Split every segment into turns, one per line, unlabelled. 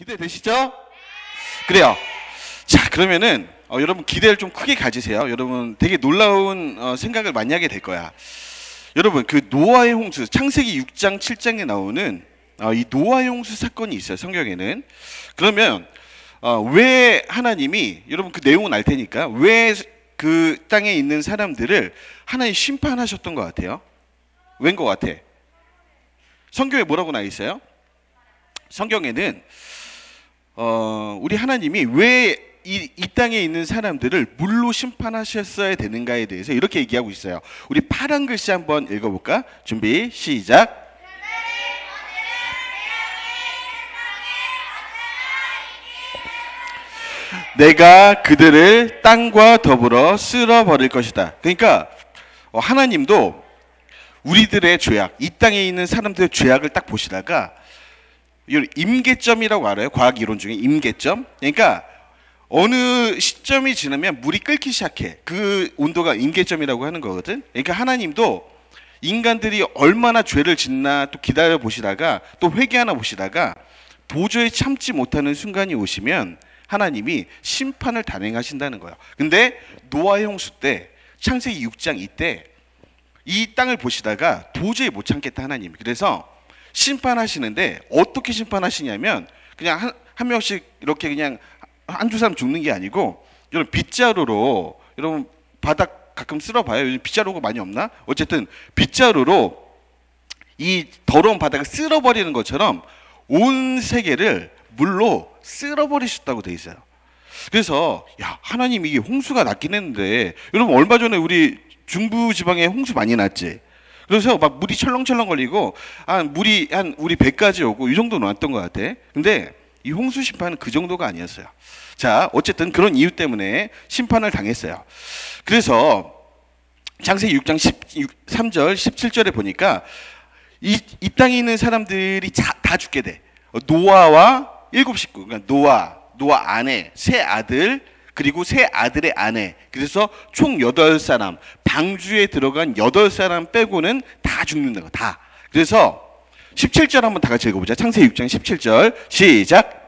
기대되시죠? 그래요. 자, 그러면은 여러분 기대를 좀 크게 가지세요. 여러분 되게 놀라운 생각을 많이 하게 될 거야. 여러분 그 노아의 홍수, 창세기 6장 7장에 나오는 이 노아의 홍수 사건이 있어요. 성경에는. 그러면 왜 하나님이, 여러분 그 내용은 알 테니까, 왜 그 땅에 있는 사람들을 하나님 심판하셨던 것 같아요? 왠 것 같아? 성경에 뭐라고 나와 있어요? 성경에는 우리 하나님이 왜 이 땅에 있는 사람들을 물로 심판하셨어야 되는가에 대해서 이렇게 얘기하고 있어요. 우리 파란 글씨 한번 읽어볼까? 준비 시작. 내가 그들을 땅과 더불어 쓸어버릴 것이다. 그러니까 하나님도 우리들의 죄악, 이 땅에 있는 사람들의 죄악을 딱 보시다가, 임계점이라고 알아요? 과학 이론 중에 임계점. 그러니까 어느 시점이 지나면 물이 끓기 시작해. 그 온도가 임계점이라고 하는 거거든. 그러니까 하나님도 인간들이 얼마나 죄를 짓나 또 기다려 보시다가 또 회개하나 보시다가 도저히 참지 못하는 순간이 오시면 하나님이 심판을 단행하신다는 거예요. 근데 노아의 홍수 때, 창세기 6장 이때 이 땅을 보시다가 도저히 못 참겠다 하나님이. 그래서 심판하시는데 어떻게 심판하시냐면 그냥 한 명씩 이렇게 그냥 한두 사람 죽는 게 아니고, 여러분 빗자루로, 여러분 바닥 가끔 쓸어봐요. 요즘 빗자루가 많이 없나? 어쨌든 빗자루로 이 더러운 바닥을 쓸어버리는 것처럼 온 세계를 물로 쓸어버리셨다고 돼 있어요. 그래서 야, 하나님 이게 홍수가 났긴 했는데, 여러분 얼마 전에 우리 중부 지방에 홍수 많이 났지. 그래서 막 물이 철렁철렁 걸리고 물이 한 우리 배까지 오고 이 정도 나왔던 것 같아. 근데 이 홍수 심판은 그 정도가 아니었어요. 자, 어쨌든 그런 이유 때문에 심판을 당했어요. 그래서 창세기 6장 13절 17절에 보니까 이 땅에 있는 사람들이 다 죽게 돼. 노아와 7식구, 그러니까 노아 아내, 세 아들, 그리고 세 아들의 아내. 그래서 총 8사람, 방주에 들어간 8사람 빼고는 다 죽는다. 다. 그래서 17절 한번 다 같이 읽어보자. 창세기 6장 17절 시작.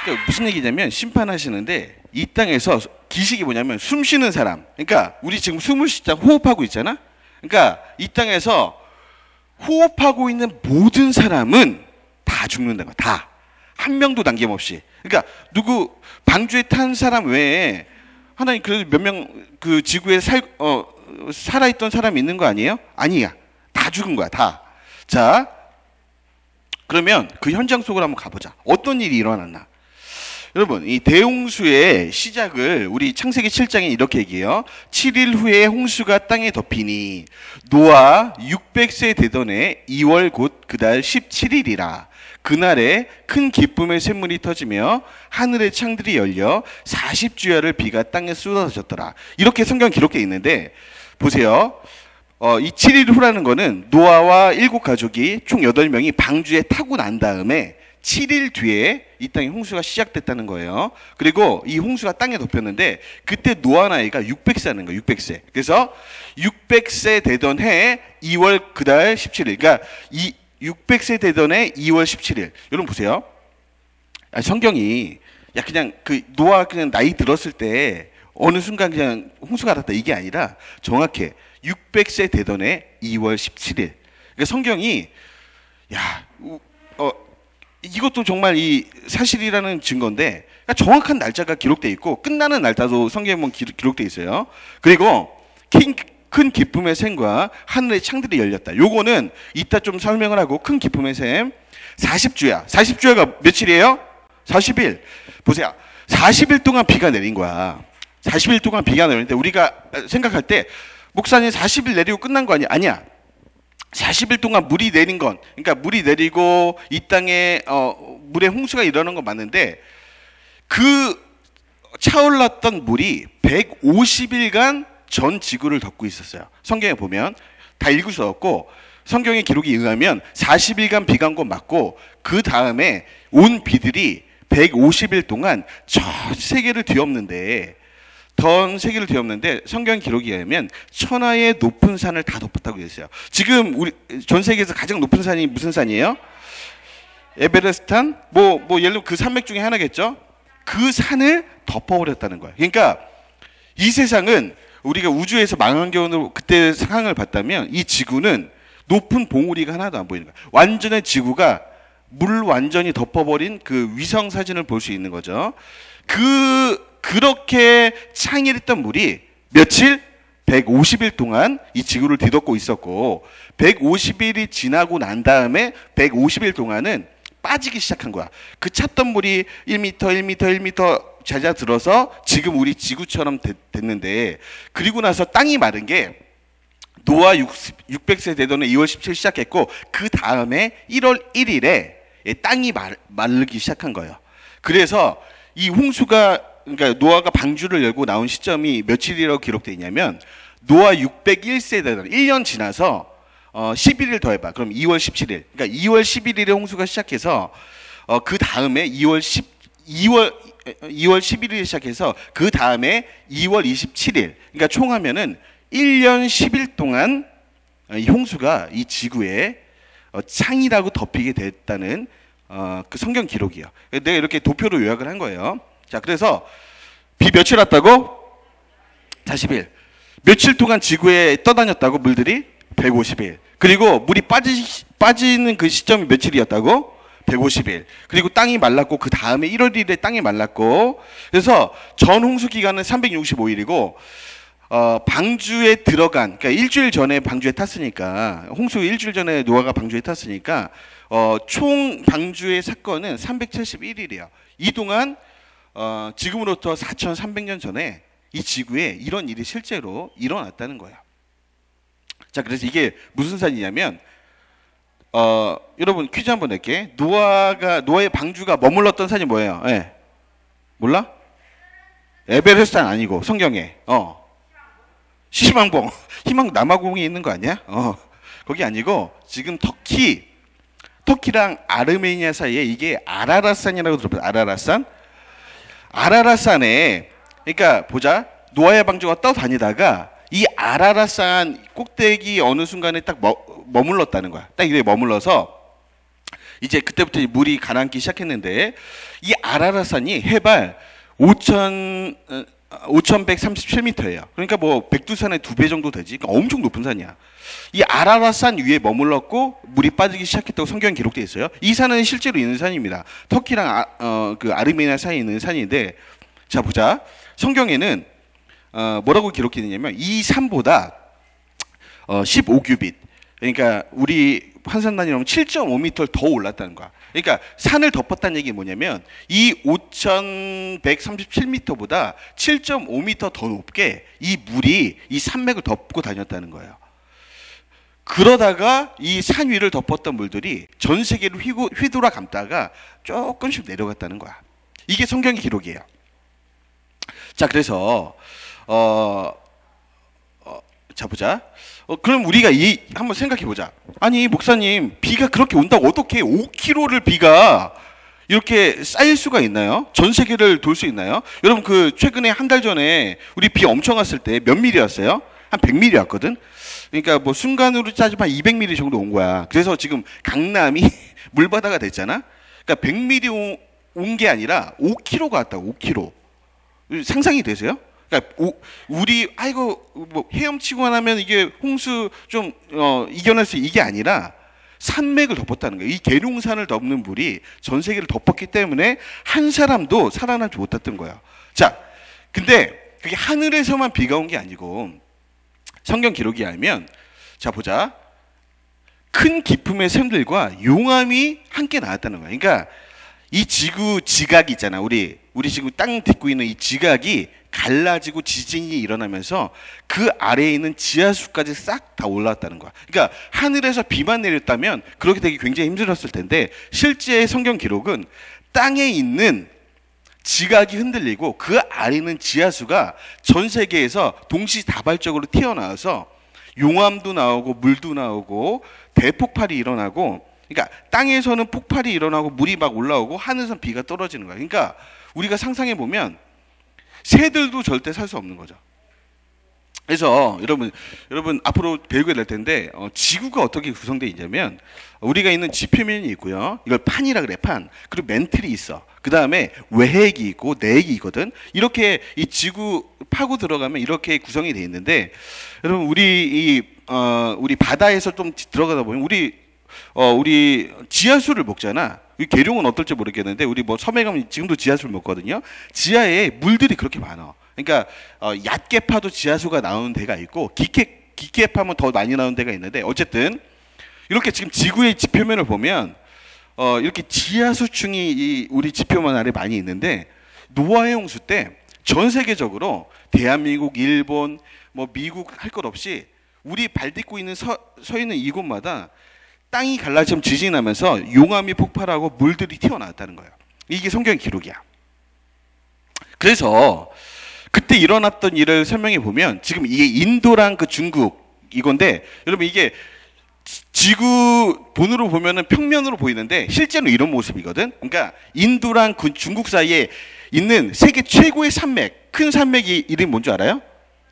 그러니까 무슨 얘기냐면, 심판하시는데 이 땅에서 기식이 뭐냐면 숨 쉬는 사람. 그러니까 우리 지금 숨을 쉬자 호흡하고 있잖아. 그러니까 이 땅에서 호흡하고 있는 모든 사람은 다 죽는다고. 다. 한 명도 남김없이. 그러니까 누구 방주에 탄 사람 외에 하나님 그래도 몇 명 그 지구에 살아있던 사람이 있는 거 아니에요? 아니야. 다 죽은 거야. 다. 자, 그러면 그 현장 속으로 한번 가보자. 어떤 일이 일어났나? 여러분, 이 대홍수의 시작을 우리 창세기 7장에 이렇게 얘기해요. 7일 후에 홍수가 땅에 덮이니 노아 600세 되던 해 2월 곧 그달 17일이라. 그날에 큰 기쁨의 샘물이 터지며 하늘의 창들이 열려 40주야를 비가 땅에 쏟아졌더라. 이렇게 성경 기록되어 있는데, 보세요. 이 7일 후라는 거는 노아와 7가족이 총 8명이 방주에 타고 난 다음에 7일 뒤에 이 땅에 홍수가 시작됐다는 거예요. 그리고 이 홍수가 땅에 덮였는데 그때 노아 나이가 600세라는 거예요. 600세. 그래서 600세 되던 해 2월 그달 17일. 그러니까 600세 되던 해 2월 17일. 여러분 보세요. 성경이 그냥 그 노아 그냥 나이 들었을 때 어느 순간 그냥 홍수가 났다 이게 아니라 정확해. 600세 되던 해 2월 17일. 그러니까 성경이 이것도 정말 이 사실이라는 증거인데, 그러니까 정확한 날짜가 기록되어 있고 끝나는 날짜도 성경에 보면 기록되어 있어요. 그리고 큰 기쁨의 샘과 하늘의 창들이 열렸다. 요거는 이따 좀 설명을 하고, 큰 기쁨의 샘 40주야. 40주야가 며칠이에요? 40일. 보세요. 40일 동안 비가 내린 거야. 40일 동안 비가 내리는데 우리가 생각할 때 목사님 40일 내리고 끝난 거 아니야? 아니야. 40일 동안 물이 내린 건, 그러니까 물이 내리고 이 땅에 물에 홍수가 일어나는 건 맞는데, 그 차올랐던 물이 150일간 전 지구를 덮고 있었어요. 성경에 보면 다 읽을 수 없고, 성경의 기록에 의하면 40일간 비가 온 건 맞고, 그 다음에 온 비들이 150일 동안 전 세계를 뒤엎는데 성경 기록에 의하면 천하의 높은 산을 다 덮었다고 했어요. 지금 우리 전 세계에서 가장 높은 산이 무슨 산이에요? 에베레스트산? 예를 들어 그 산맥 중에 하나겠죠? 그 산을 덮어버렸다는 거예요. 그러니까 이 세상은 우리가 우주에서 망원경으로 그때 상황을 봤다면 이 지구는 높은 봉우리가 하나도 안 보이는 거예요. 완전히 지구가 물 완전히 덮어버린 그 위성 사진을 볼 수 있는 거죠. 그렇게 창일했던 물이 며칠? 150일 동안 이 지구를 뒤덮고 있었고 150일이 지나고 난 다음에 150일 동안은 빠지기 시작한 거야. 그 찼던 물이 1m, 1m, 1m 잦아들어서 지금 우리 지구처럼 됐는데 그리고 나서 땅이 마른 게 노아 600세 되던 2월 17일 시작했고 그 다음에 1월 1일에 땅이 마르기 시작한 거예요. 그래서 이 홍수가 그러니까 노아가 방주를 열고 나온 시점이 며칠이라고 기록되어 있냐면 노아 601세 되던 1년 지나서 11일 더해봐. 그럼 2월 17일. 그러니까 2월 11일에 홍수가 시작해서 그 다음에 2월 11일에 시작해서 그 다음에 2월 27일. 그러니까 총 하면은 1년 10일 동안 이 홍수가 이 지구에 창이라고 덮이게 됐다는 그 성경 기록이에요. 내가 이렇게 도표로 요약을 한 거예요. 자, 그래서 비 며칠 왔다고? 40일. 며칠 동안 지구에 떠다녔다고 물들이? 150일. 그리고 물이 빠지는 그 시점이 며칠이었다고? 150일. 그리고 땅이 말랐고 그 다음에 1월 1일에 땅이 말랐고 그래서 전 홍수 기간은 365일이고 방주에 들어간 그러니까 일주일 전에 방주에 탔으니까 홍수 일주일 전에 노아가 방주에 탔으니까 총 방주의 사건은 371일이에요. 이 동안 지금으로부터 4,300년 전에 이 지구에 이런 일이 실제로 일어났다는 거예요. 자, 그래서 이게 무슨 산이냐면 여러분 퀴즈 한번 낼게. 노아의 방주가 머물렀던 산이 뭐예요? 네. 몰라? 에베레스트는 아니고 성경에 희망봉. 희망 남아공에 있는 거 아니야? 거기 아니고 지금 터키랑 아르메니아 사이에 이게 아라랏산이라고 들어봐요. 아라랏산에 그러니까 보자. 노아의 방주가 떠다니다가 이 아라랏산 꼭대기 어느 순간에 딱 머물렀다는 거야. 딱 이게 머물러서 이제 그때부터 물이 가라앉기 시작했는데 이 아라랏산이 해발 5,137m예요. 그러니까 뭐 백두산의 2배 정도 되지. 그러니까 엄청 높은 산이야. 이 아라랏산 위에 머물렀고 물이 빠지기 시작했다고 성경에 기록되어 있어요. 이 산은 실제로 있는 산입니다. 터키랑 그 아르메니아 사이에 있는 산인데 자 보자. 성경에는 뭐라고 기록되어 있냐면 이 산보다 15규빗 그러니까 우리 환산단위로 7.5m를 더 올랐다는 거야. 그러니까 산을 덮었다는 얘기 뭐냐면 이 5,137m보다 7.5m 더 높게 이 물이 이 산맥을 덮고 다녔다는 거예요. 그러다가 이 산 위를 덮었던 물들이 전 세계를 휘돌아 감다가 조금씩 내려갔다는 거야. 이게 성경의 기록이에요. 자, 그래서 자 보자. 그럼 우리가 한번 생각해 보자. 아니 목사님 비가 그렇게 온다고 어떻게 5km를 비가 이렇게 쌓일 수가 있나요? 전 세계를 돌 수 있나요? 여러분 그 최근에 한 달 전에 우리 비 엄청 왔을 때 몇 미리 왔어요? 한 100mm 왔거든. 그러니까 뭐 순간으로 따지면 200mm 정도 온 거야. 그래서 지금 강남이 물바다가 됐잖아. 그러니까 100mm 온 게 아니라 5km가 왔다고. 5km. 상상이 되세요? 그러니까 우리 아이고 뭐 헤엄치고 나면 이게 홍수 좀 이겨낼 수 이게 아니라 산맥을 덮었다는 거예요. 이 계룡산을 덮는 물이 전 세계를 덮었기 때문에 한 사람도 살아남지 못했던 거예요. 자, 근데 그게 하늘에서만 비가 온 게 아니고 성경 기록이 알면 자 보자. 큰 기품의 샘들과 용암이 함께 나왔다는 거예요. 그러니까 이 지구 지각이 있잖아. 우리 지구 땅 딛고 있는 이 지각이 갈라지고 지진이 일어나면서 그 아래에 있는 지하수까지 싹 다 올라왔다는 거야. 그러니까 하늘에서 비만 내렸다면 그렇게 되기 굉장히 힘들었을 텐데 실제 성경 기록은 땅에 있는 지각이 흔들리고 그 아래에 있는 지하수가 전 세계에서 동시다발적으로 튀어나와서 용암도 나오고 물도 나오고 대폭발이 일어나고 그러니까 땅에서는 폭발이 일어나고 물이 막 올라오고 하늘에서 비가 떨어지는 거야. 그러니까 우리가 상상해 보면 새들도 절대 살 수 없는 거죠. 그래서 여러분 앞으로 배우게 될 텐데 지구가 어떻게 구성되어 있냐면 우리가 있는 지표면이 있고요. 이걸 판이라 그래, 판. 그리고 멘틀이 있어. 그 다음에 외핵이 있고 내핵이 있거든. 이렇게 이 지구 파고 들어가면 이렇게 구성이 되어 있는데 여러분 우리 바다에서 좀 들어가다 보면 우리 지하수를 먹잖아. 이 계룡은 어떨지 모르겠는데 우리 뭐 섬에 가면 지금도 지하수를 먹거든요. 지하에 물들이 그렇게 많아. 그러니까 얕게 파도 지하수가 나오는 데가 있고 깊게 파면 더 많이 나오는 데가 있는데 어쨌든 이렇게 지금 지구의 지표면을 보면 이렇게 지하수층이 우리 지표면 아래 많이 있는데 노아의 홍수 때 전 세계적으로 대한민국, 일본, 뭐 미국 할 것 없이 우리 발 딛고 있는 서 있는 이곳마다 땅이 갈라지면 지진이 나면서 용암이 폭발하고 물들이 튀어나왔다는 거예요. 이게 성경 기록이야. 그래서 그때 일어났던 일을 설명해 보면 지금 이게 인도랑 그 중국 이건데 여러분 이게 지구 본으로 보면은 평면으로 보이는데 실제로 이런 모습이거든. 그러니까 인도랑 중국 사이에 있는 세계 최고의 산맥, 큰 산맥이 이름이 뭔지 알아요?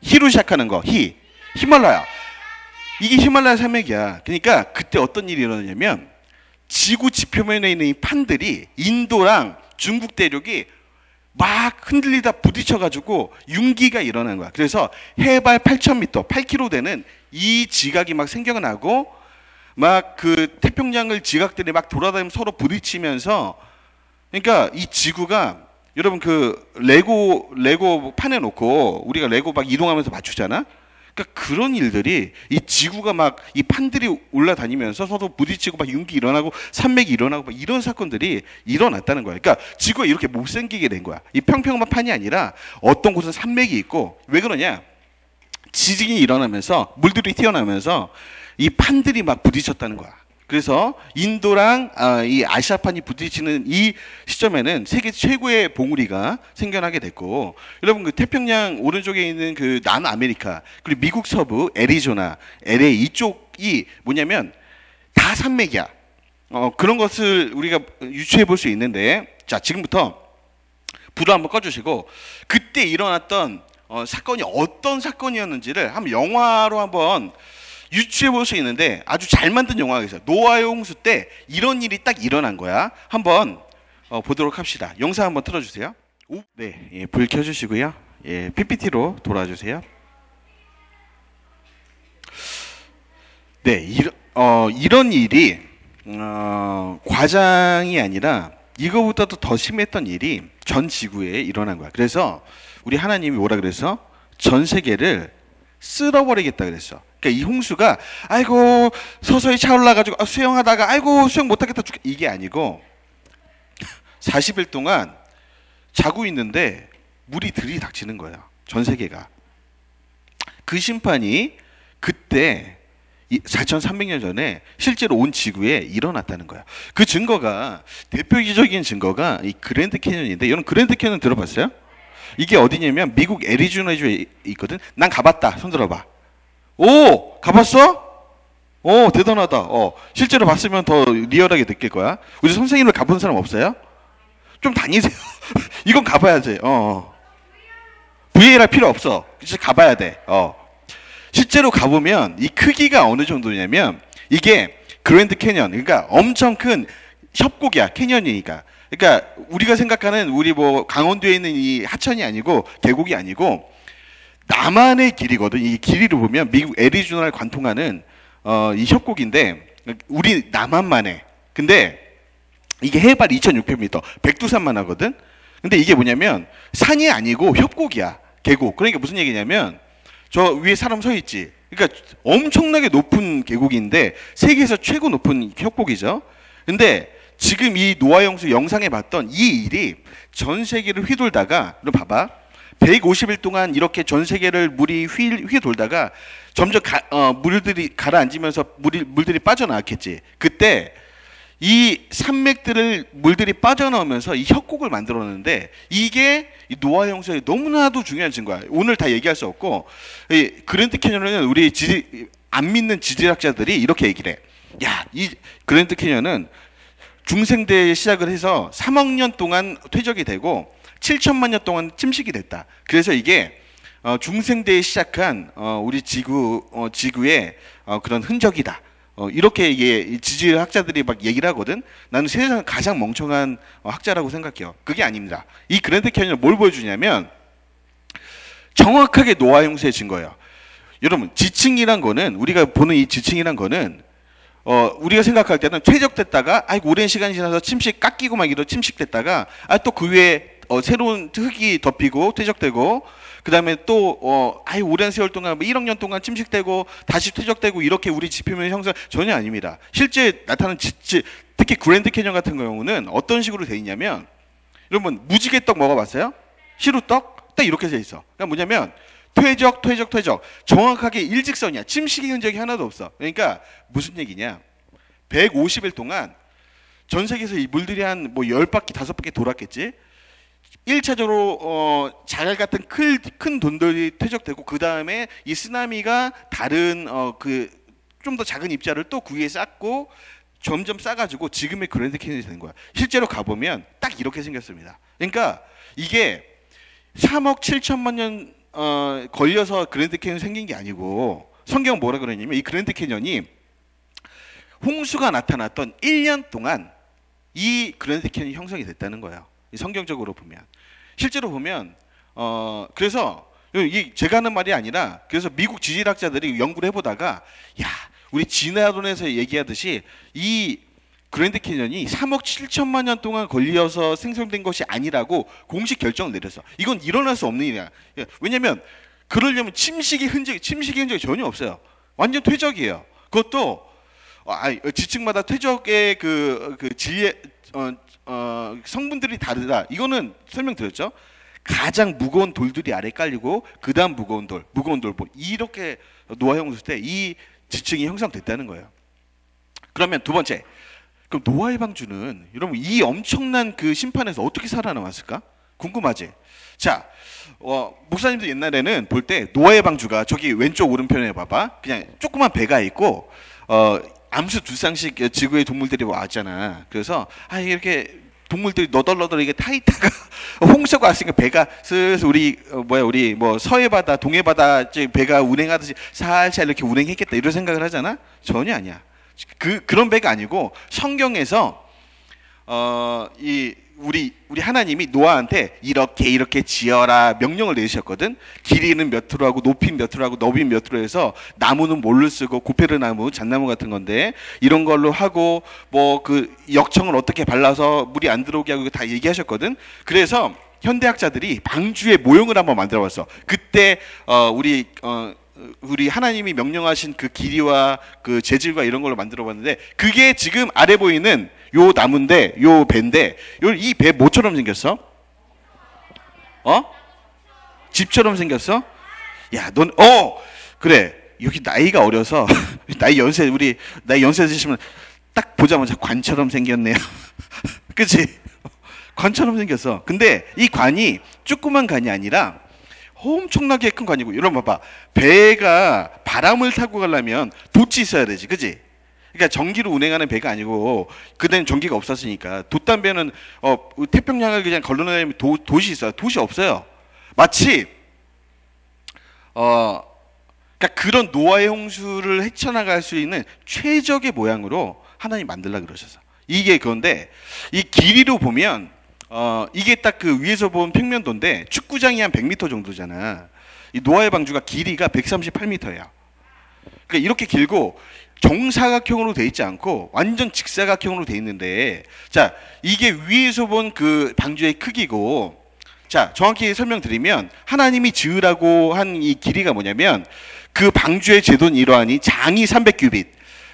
히로 시작하는 거, 히말라야. 이게 히말라야 산맥이야. 그러니까 그때 어떤 일이 일어나냐면 지구 지표면에 있는 이 판들이 인도랑 중국 대륙이 막 흔들리다 부딪혀가지고 융기가 일어난 거야. 그래서 해발 8,000m, 8km 되는 이 지각이 막 생겨나고 막 그 태평양을 지각들이 막 돌아다니면서 서로 부딪히면서 그러니까 이 지구가 여러분 그 레고 판에 놓고 우리가 레고 막 이동하면서 맞추잖아. 그러니까 그런 일들이 이 지구가 막 이 판들이 올라다니면서 서로 부딪히고 막 융기 일어나고 산맥이 일어나고 막 이런 사건들이 일어났다는 거야. 그러니까 지구가 이렇게 못생기게 된 거야. 이 평평한 판이 아니라 어떤 곳은 산맥이 있고 왜 그러냐? 지진이 일어나면서 물들이 튀어나오면서 이 판들이 막 부딪혔다는 거야. 그래서 인도랑 이 아시아판이 부딪히는 이 시점에는 세계 최고의 봉우리가 생겨나게 됐고 여러분 그 태평양 오른쪽에 있는 그 남아메리카 그리고 미국 서부 애리조나, LA 이쪽이 뭐냐면 다 산맥이야. 그런 것을 우리가 유추해 볼 수 있는데 자 지금부터 불을 한번 꺼주시고 그때 일어났던 사건이 어떤 사건이었는지를 한번 영화로 한번 유추해 볼 수 있는데 아주 잘 만든 영화가 있어요. 노아의 홍수 때 이런 일이 딱 일어난 거야. 한번 보도록 합시다. 영상 한번 틀어주세요. 네, 예, 불 켜주시고요. 예, PPT로 돌아주세요. 네, 이런 일이 과장이 아니라 이거보다도 더 심했던 일이 전 지구에 일어난 거야. 그래서 우리 하나님이 뭐라 그래서 전 세계를 쓸어버리겠다 그랬어. 그러니까 이 홍수가 아이고 서서히 차올라가지고 수영하다가 아이고 수영 못하겠다 이게 아니고 40일 동안 자고 있는데 물이 들이닥치는 거야. 전 세계가. 그 심판이 그때 4,300년 전에 실제로 온 지구에 일어났다는 거야. 그 증거가 대표적인 증거가 이 그랜드 캐년인데 여러분 그랜드 캐년 들어봤어요? 이게 어디냐면 미국 애리조나주에 있거든. 난 가봤다. 손 들어봐. 오! 가봤어? 오, 대단하다. 실제로 봤으면 더 리얼하게 느낄 거야. 우리 선생님을 가본 사람 없어요? 좀 다니세요. 이건 가봐야지. VAR 필요 없어. 진짜 가봐야 돼. 실제로 가보면 이 크기가 어느 정도냐면 이게 그랜드 캐년, 그러니까 엄청 큰 협곡이야. 캐년이니까. 그러니까 우리가 생각하는 우리 뭐 강원도에 있는 이 하천이 아니고 계곡이 아니고 남한의 길이거든. 이 길이를 보면 미국 애리조나를 관통하는 이 협곡인데 우리 남한만 해. 근데 이게 해발 2,600m, 백두산만 하거든. 근데 이게 뭐냐면 산이 아니고 협곡이야. 계곡. 그러니까 무슨 얘기냐면 저 위에 사람 서 있지. 그러니까 엄청나게 높은 계곡인데 세계에서 최고 높은 협곡이죠. 근데 지금 이 노아의 홍수 영상에 봤던 이 일이 전 세계를 휘돌다가 너 봐봐. 150일 동안 이렇게 전 세계를 물이 휘돌다가 점점 물들이 가라앉으면서 물들이 빠져나왔겠지. 그때 이 산맥들을 물들이 빠져나오면서 이 협곡을 만들었는데 이게 이 노아의 홍수에 너무나도 중요한 증거야. 오늘 다 얘기할 수 없고 이 그랜드 캐년은 우리 안 믿는 지질학자들이 이렇게 얘기를 해. 야, 이 그랜드 캐년은 중생대에 시작을 해서 3억 년 동안 퇴적이 되고 7천만 년 동안 침식이 됐다. 그래서 이게 중생대에 시작한 우리 지구의 그런 흔적이다. 이렇게 이게 지질학자들이 막 얘기를 하거든. 나는 세상 가장 멍청한 학자라고 생각해요. 그게 아닙니다. 이 그랜드 캐니언은 뭘 보여주냐면 정확하게 노아 형수의 증거예요. 여러분, 지층이란 거는, 우리가 보는 이 지층이란 거는 우리가 생각할 때는 퇴적됐다가 아이고 오랜 시간이 지나서 침식 깎이고 막 이런 침식됐다가 또 그 위에 새로운 흙이 덮이고 퇴적되고 그 다음에 또 오랜 세월 동안 1억 년 동안 침식되고 다시 퇴적되고 이렇게 우리 지표면 형성 전혀 아닙니다. 실제 나타나는 특히 그랜드 캐니언 같은 경우는 어떤 식으로 돼 있냐면 여러분 무지개떡 먹어봤어요? 시루떡? 딱 이렇게 돼 있어. 그러니까 뭐냐면 퇴적 정확하게 일직선이야. 침식의 흔적이 하나도 없어. 그러니까 무슨 얘기냐, 150일 동안 전 세계에서 이 물들이 한 뭐 10바퀴 5바퀴 돌았겠지. 1차적으로 자갈 같은 큰 돈들이 퇴적되고 그 다음에 이 쓰나미가 다른 좀 더 작은 입자를 또 그 위에 쌓고 점점 쌓아가지고 지금의 그랜드 캐니언이 되는 거야. 실제로 가보면 딱 이렇게 생겼습니다. 그러니까 이게 3억 7천만 년 걸려서 그랜드 캐니언이 생긴 게 아니고 성경은 뭐라 그러냐면 이 그랜드 캐니언이 홍수가 나타났던 1년 동안 이 그랜드 캐니언이 형성이 됐다는 거예요. 성경적으로 보면, 실제로 보면 그래서 이 제가 하는 말이 아니라 그래서 미국 지질학자들이 연구를 해보다가 야, 우리 진화론에서 얘기하듯이 이 그랜드 캐니언이 3억 7천만 년 동안 걸려서 생성된 것이 아니라고 공식 결정을 내렸어. 이건 일어날 수 없는 일이야. 왜냐면 그러려면 침식의 흔적이 전혀 없어요. 완전 퇴적이에요. 그것도 지층마다 퇴적의 그 질의 성분들이 다르다. 이거는 설명드렸죠. 가장 무거운 돌들이 아래 깔리고 그 다음 무거운 돌 뭐 이렇게 노아 형수 때 이 지층이 형성됐다는 거예요. 그러면 두 번째, 그럼 노아의 방주는 여러분 이 엄청난 그 심판에서 어떻게 살아남았을까? 궁금하지? 자, 목사님들 옛날에는 볼 때 노아의 방주가 저기 왼쪽 오른편에 봐봐. 그냥 조그만 배가 있고 암수 두 쌍씩 지구의 동물들이 왔잖아. 그래서 이렇게 동물들이 너덜너덜 이게 타 있다가 홍수가 왔으니까 배가 슬슬 우리 서해 바다, 동해 바다 배가 운행하듯이 살살 이렇게 운행했겠다 이런 생각을 하잖아. 전혀 아니야. 그런 배가 아니고 성경에서 우리 하나님이 노아한테 이렇게 지어라 명령을 내리셨거든. 길이는 몇 트로 하고 높이는 몇 트로 하고 너비는 몇 트로 해서 나무는 뭘로 쓰고 고페르 나무, 잣나무 같은 건데 이런 걸로 하고 뭐 그 역청을 어떻게 발라서 물이 안 들어오게 하고 다 얘기하셨거든. 그래서 현대학자들이 방주의 모형을 한번 만들어 봤어. 그때 우리 하나님이 명령하신 그 길이와 그 재질과 이런 걸로 만들어 봤는데 그게 지금 아래 보이는 요 나무인데 요 배인데 이 배 뭐처럼 생겼어? 집처럼 생겼어? 야, 넌 그래. 여기 나이가 어려서 나이 연세 드시면 딱 보자마자 관처럼 생겼네요. 그치? 관처럼 생겼어. 근데 이 관이 조그만 관이 아니라 엄청나게 큰 관이고, 여러분 봐봐. 배가 바람을 타고 가려면 돛이 있어야 되지, 그지? 그러니까 전기로 운행하는 배가 아니고 그때는 전기가 없었으니까 돛담배는 태평양을 그냥 걸러내면 돛이 있어요. 돛이 없어요. 마치 그러니까 그런 노아의 홍수를 헤쳐나갈 수 있는 최적의 모양으로 하나님 만들라 그러셔서 이게 그런데 이 길이로 보면 이게 딱 그 위에서 본 평면도인데 축구장이 한 100m 정도잖아. 이 노아의 방주가 길이가 138m야. 그러니까 이렇게 길고 정사각형으로 돼 있지 않고 완전 직사각형으로 돼 있는데, 자, 이게 위에서 본 그 방주의 크기고, 자, 정확히 설명드리면 하나님이 지으라고 한 이 길이가 뭐냐면 그 방주의 제도는 이러하니 장이 300규빗.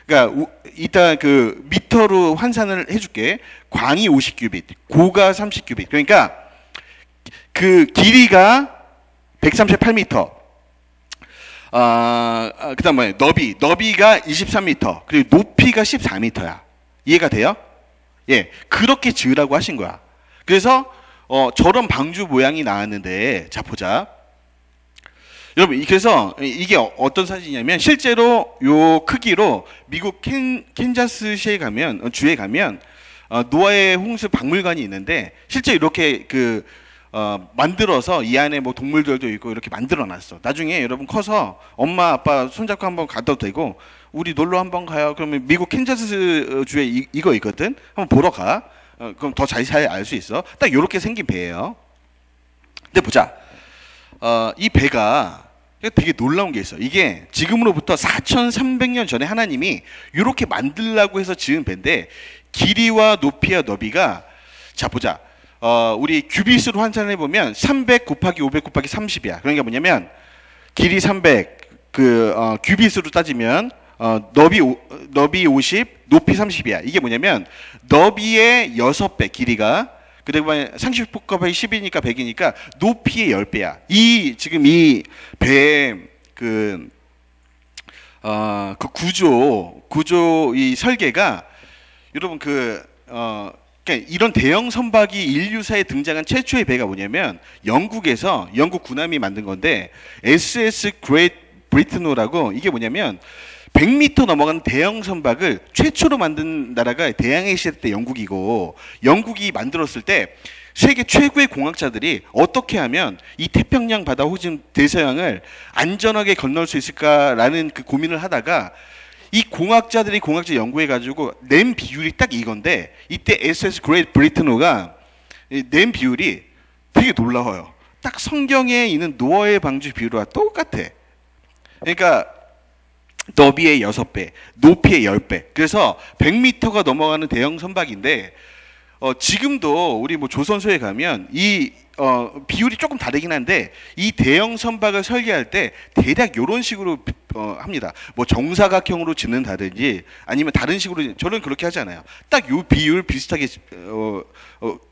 그러니까 이따 그 미터로 환산을 해줄게. 광이 50규빗, 고가 30규빗. 그러니까 그 길이가 138m. 그다음 뭐예요? 너비가 23m. 그리고 높이가 14m야. 이해가 돼요? 예, 그렇게 지으라고 하신 거야. 그래서 저런 방주 모양이 나왔는데, 자 보자. 여러분, 그래서 이게 어떤 사진이냐면 실제로 요 크기로 미국 캔자스시에 가면 주에 가면 노아의 홍수 박물관이 있는데 실제 이렇게 만들어서 이 안에 뭐 동물들도 있고 이렇게 만들어 놨어. 나중에 여러분 커서 엄마 아빠 손잡고 한번 가도 되고 우리 놀러 한번 가요. 그러면 미국 캔자스 주에 이거 있거든. 한번 보러 가. 그럼 더 자세히 알 수 있어. 딱 이렇게 생긴 배예요. 근데 보자. 이 배가 되게 놀라운 게 있어. 이게 지금으로부터 4,300년 전에 하나님이 이렇게 만들라고 해서 지은 배인데 길이와 높이와 너비가 자 보자. 우리 규빗으로 환산해 보면 300 곱하기 500 곱하기 30이야. 그러니까 뭐냐면 길이 300 규빗으로 따지면 너비 50 높이 30이야. 이게 뭐냐면 너비의 6배 길이가 그리고 30 곱하기 10이니까 100이니까 높이의 10배야. 지금 이 배의 구조 이 설계가 여러분 그러니까 이런 대형 선박이 인류사에 등장한 최초의 배가 뭐냐면 영국 군함이 만든 건데 SS 그레이트 브리튼호라고 이게 뭐냐면 100m 넘어가는 대형 선박을 최초로 만든 나라가 대항해 시대 때 영국이고 영국이 만들었을 때 세계 최고의 공학자들이 어떻게 하면 이 태평양 바다 혹은 대서양을 안전하게 건널 수 있을까라는 그 고민을 하다가 이 공학자 연구해가지고 낸 비율이 딱 이건데 이때 SS 그레이트 브리튼호가 낸 비율이 되게 놀라워요. 딱 성경에 있는 노아의 방주 비율과 똑같아. 그러니까 너비의 6배, 높이의 10배. 그래서 100m가 넘어가는 대형 선박인데 지금도 우리 뭐 조선소에 가면 이 비율이 조금 다르긴 한데 이 대형 선박을 설계할 때 대략 이런 식으로 합니다. 뭐 정사각형으로 짓는다든지 아니면 다른 식으로 저는 그렇게 하지 않아요. 딱 요 비율 비슷하게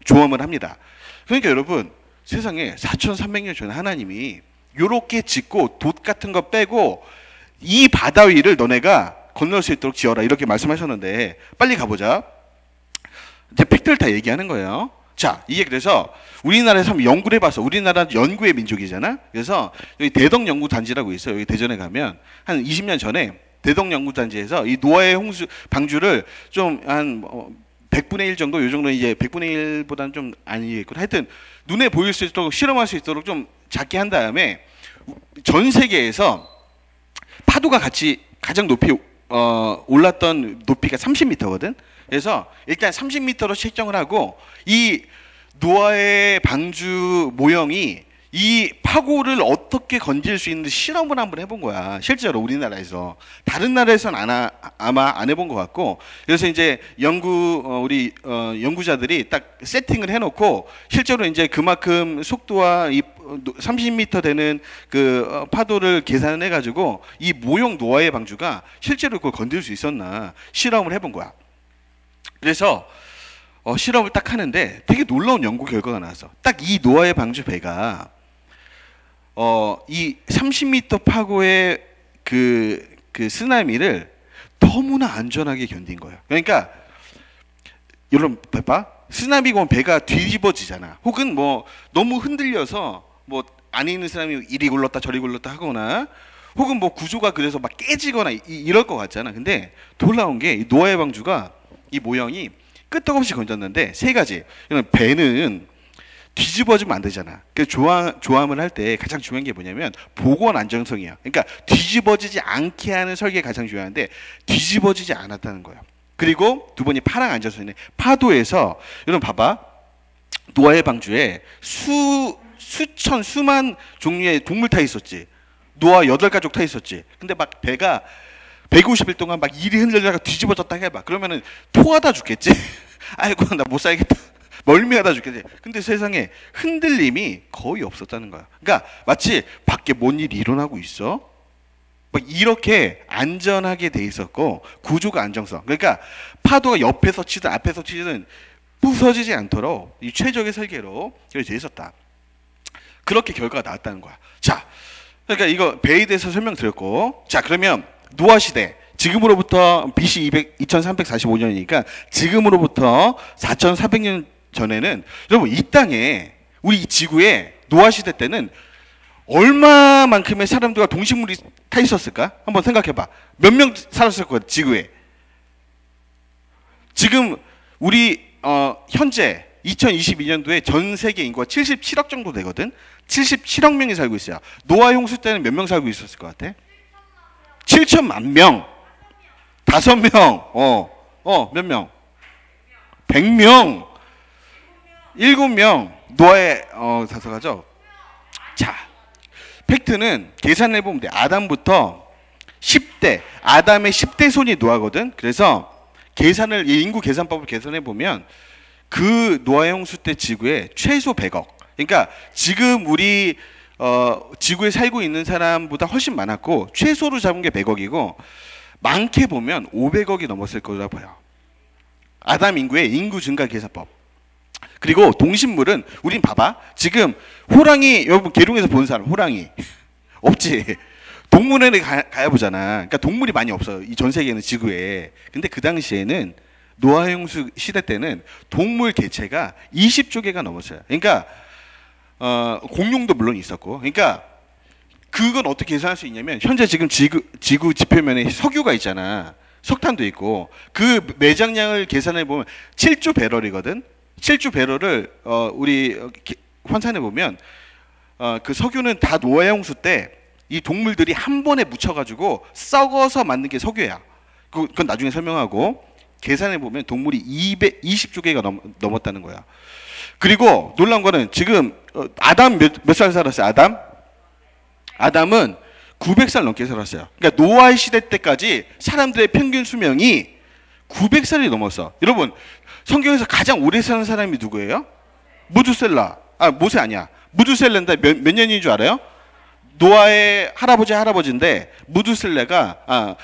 조합을 합니다. 그러니까 여러분 세상에 4,300년 전에 하나님이 요렇게 짓고 돛 같은 거 빼고 이 바다 위를 너네가 건널 수 있도록 지어라 이렇게 말씀하셨는데 빨리 가보자. 이제 팩트를 다 얘기하는 거예요. 자, 이게 그래서 우리나라에서 한번 연구를 해봤어. 우리나라는 연구의 민족이잖아. 그래서 여기 대덕연구단지라고 있어요. 여기 대전에 가면 한 20년 전에 대덕연구단지에서 이 노아의 홍수 방주를 좀 한 100분의 1 정도, 요 정도 이제 100분의 1보다는 좀 아니겠고 하여튼 눈에 보일 수 있도록 실험할 수 있도록 좀 작게 한 다음에 전 세계에서 파도가 가장 높이 올랐던 높이가 30m거든. 그래서 일단 30m로 책정을 하고 이 노아의 방주 모형이 이 파고를 어떻게 건질 수 있는지 실험을 한번 해본 거야. 실제로 우리나라에서. 다른 나라에서는 아마 안 해본 것 같고. 그래서 이제 우리 연구자들이 딱 세팅을 해놓고 실제로 이제 그만큼 속도와 이 30m 되는 그 파도를 계산을 해가지고 이 모형 노아의 방주가 실제로 그걸 건들 수 있었나 실험을 해본 거야. 그래서 실험을 딱 하는데 되게 놀라운 연구 결과가 나왔어. 딱 이 노아의 방주 배가 이 30m 파고의 그 쓰나미를 너무나 안전하게 견딘 거예요. 그러니까 여러분 봐봐. 쓰나미가 오면 배가 뒤집어지잖아. 혹은 뭐 너무 흔들려서 뭐 안에 있는 사람이 이리 굴렀다 저리 굴렀다 하거나 혹은 뭐 구조가 그래서 막 깨지거나 이럴 것 같잖아. 근데 놀라운 게 이 노아의 방주가 이 모형이 끄떡없이 건졌는데 세 가지. 배는 뒤집어지면 안 되잖아. 그 조함을 할 때 가장 중요한 게 뭐냐면 보건 안정성이야. 그러니까 뒤집어지지 않게 하는 설계가 가장 중요한데 뒤집어지지 않았다는 거예요. 그리고 두 번이 파랑 안정성인데 파도에서 여러분 봐봐. 노아의 방주에 수만 종류의 동물 타 있었지. 노아 8가족 타 있었지. 근데 막 배가 150일 동안 막 이리 흔들다가 뒤집어졌다 해봐. 그러면은 토하다 죽겠지. 아이고 나 못 살겠다. 멀미하다 죽겠지. 근데 세상에 흔들림이 거의 없었다는 거야. 그러니까 마치 밖에 뭔 일이 일어나고 있어. 막 이렇게 안전하게 돼 있었고 구조가 안정성. 그러니까 파도가 옆에서 치든 앞에서 치든 부서지지 않도록 이 최적의 설계로 돼 있었다. 그렇게 결과가 나왔다는 거야. 자, 그러니까 이거 배에 대해서 설명드렸고, 자 그러면 노아 시대. 지금으로부터 BC 2345년이니까 지금으로부터 4400년 전에는 여러분 이 땅에 우리 이 지구에 노아 시대 때는 얼마만큼의 사람들과 동식물이 타 있었을까? 한번 생각해봐. 몇 명 살았을 거야, 지구에. 지금 우리 현재 2022년도에 전 세계 인구가 77억 정도 되거든. 77억 명이 살고 있어요. 노아 홍수 때는 몇 명 살고 있었을 것 같아? 7천만 명. 5명. 몇 명? 100명. 7명. 노아에 다서가죠. 자, 팩트는 계산을 해보면 돼. 아담부터 10대, 아담의 10대 손이 노아거든. 그래서 계산을, 인구 계산법을 계산해 보면 그 노아의 홍수 때 지구에 최소 100억. 그러니까 지금 우리 지구에 살고 있는 사람보다 훨씬 많았고, 최소로 잡은 게 100억이고 많게 보면 500억이 넘었을 거라 보여. 아담 인구의 인구 증가 계산법. 그리고 동식물은 우린 봐봐. 지금 호랑이, 여러분 계룡에서 본 사람 호랑이 없지. 동물원에 가야 보잖아. 그러니까 동물이 많이 없어요. 이 전 세계는 지구에. 근데 그 당시에는 노아 홍수 시대 때는 동물 개체가 20조 개가 넘었어요. 그러니까 공룡도 물론 있었고. 그러니까 그건 어떻게 계산할 수 있냐면, 현재 지금 지구 지표면에 석유가 있잖아. 석탄도 있고, 그 매장량을 계산해 보면 7조 배럴이거든. 7조 배럴을 우리 환산해 보면 그 석유는 다 노아의 홍수 때 이 동물들이 한 번에 묻혀가지고 썩어서 만든 게 석유야. 그건 나중에 설명하고, 계산해 보면 동물이 220조 개가 넘었다는 거야. 그리고 놀라운 거는 지금 아담 몇 살 살았어요? 아담은 900살 넘게 살았어요. 그러니까 노아의 시대 때까지 사람들의 평균 수명이 900살이 넘었어. 여러분, 성경에서 가장 오래 사는 사람이 누구예요? 무두셀라. 모세 아니야. 무두셀라인데 몇 년인 줄 알아요? 노아의 할아버지인데 무두셀라가